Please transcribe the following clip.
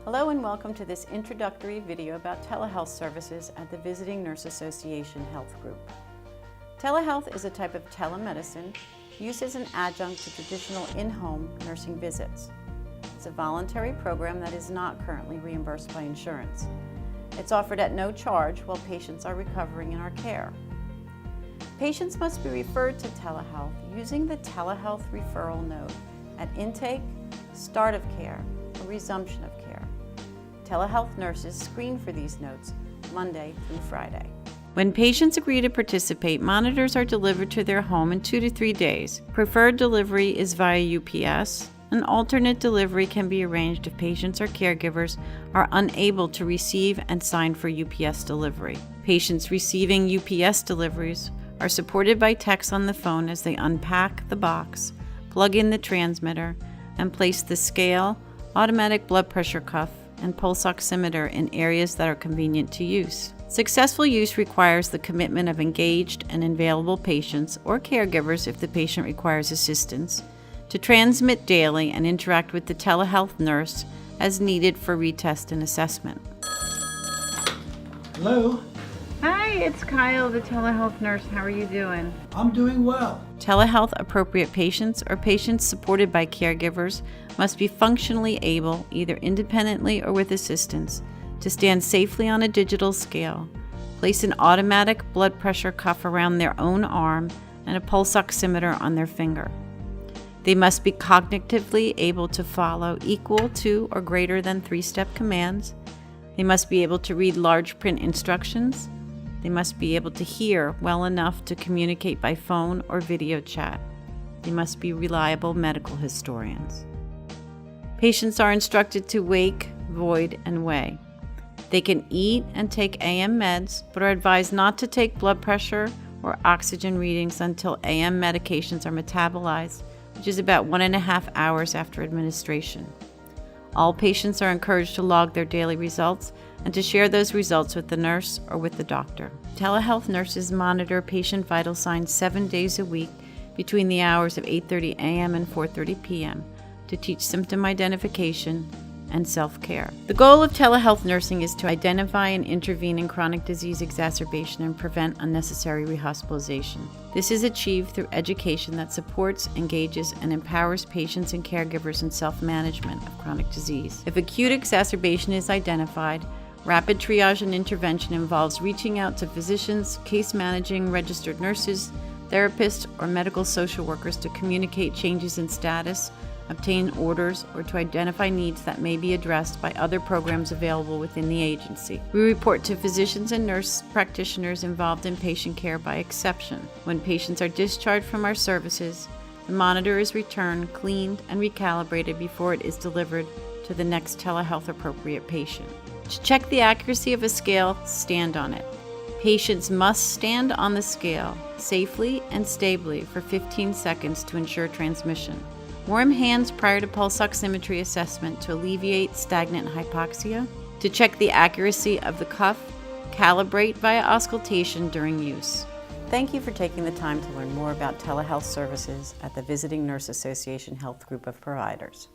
Hello and welcome to this introductory video about telehealth services at the Visiting Nurse Association Health Group. Telehealth is a type of telemedicine used as an adjunct to traditional in-home nursing visits. It's a voluntary program that is not currently reimbursed by insurance. It's offered at no charge while patients are recovering in our care. Patients must be referred to telehealth using the telehealth referral note at intake, start of care, or resumption of care. Telehealth nurses screen for these notes Monday through Friday. When patients agree to participate, monitors are delivered to their home in 2 to 3 days. Preferred delivery is via UPS. An alternate delivery can be arranged if patients or caregivers are unable to receive and sign for UPS delivery. Patients receiving UPS deliveries are supported by techs on the phone as they unpack the box, plug in the transmitter, and place the scale, automatic blood pressure cuff, and pulse oximeter in areas that are convenient to use. Successful use requires the commitment of engaged and available patients or caregivers if the patient requires assistance, to transmit daily and interact with the telehealth nurse as needed for retest and assessment. Hello, Hi, it's Kyle, the telehealth nurse. How are you doing? I'm doing well. Telehealth appropriate patients or patients supported by caregivers must be functionally able, either independently or with assistance, to stand safely on a digital scale, place an automatic blood pressure cuff around their own arm, and a pulse oximeter on their finger. They must be cognitively able to follow equal to or greater than 3-step commands. They must be able to read large print instructions. They must be able to hear well enough to communicate by phone or video chat. They must be reliable medical historians. Patients are instructed to wake, void, and weigh. They can eat and take AM meds, but are advised not to take blood pressure or oxygen readings until AM medications are metabolized, which is about 1.5 hours after administration. All patients are encouraged to log their daily results and to share those results with the nurse or with the doctor. Telehealth nurses monitor patient vital signs 7 days a week between the hours of 8:30 a.m. and 4:30 p.m. to teach symptom identification and self-care. The goal of telehealth nursing is to identify and intervene in chronic disease exacerbation and prevent unnecessary rehospitalization. This is achieved through education that supports, engages, and empowers patients and caregivers in self-management of chronic disease. If acute exacerbation is identified, rapid triage and intervention involves reaching out to physicians, case managing registered nurses, therapists, or medical social workers to communicate changes in status, obtain orders, or to identify needs that may be addressed by other programs available within the agency. We report to physicians and nurse practitioners involved in patient care by exception. When patients are discharged from our services, the monitor is returned, cleaned, and recalibrated before it is delivered to the next telehealth appropriate patient. To check the accuracy of a scale, stand on it. Patients must stand on the scale safely and stably for 15 seconds to ensure transmission. Warm hands prior to pulse oximetry assessment to alleviate stagnant hypoxia. To check the accuracy of the cuff, calibrate via auscultation during use. Thank you for taking the time to learn more about telehealth services at the Visiting Nurse Association Health Group of Providers.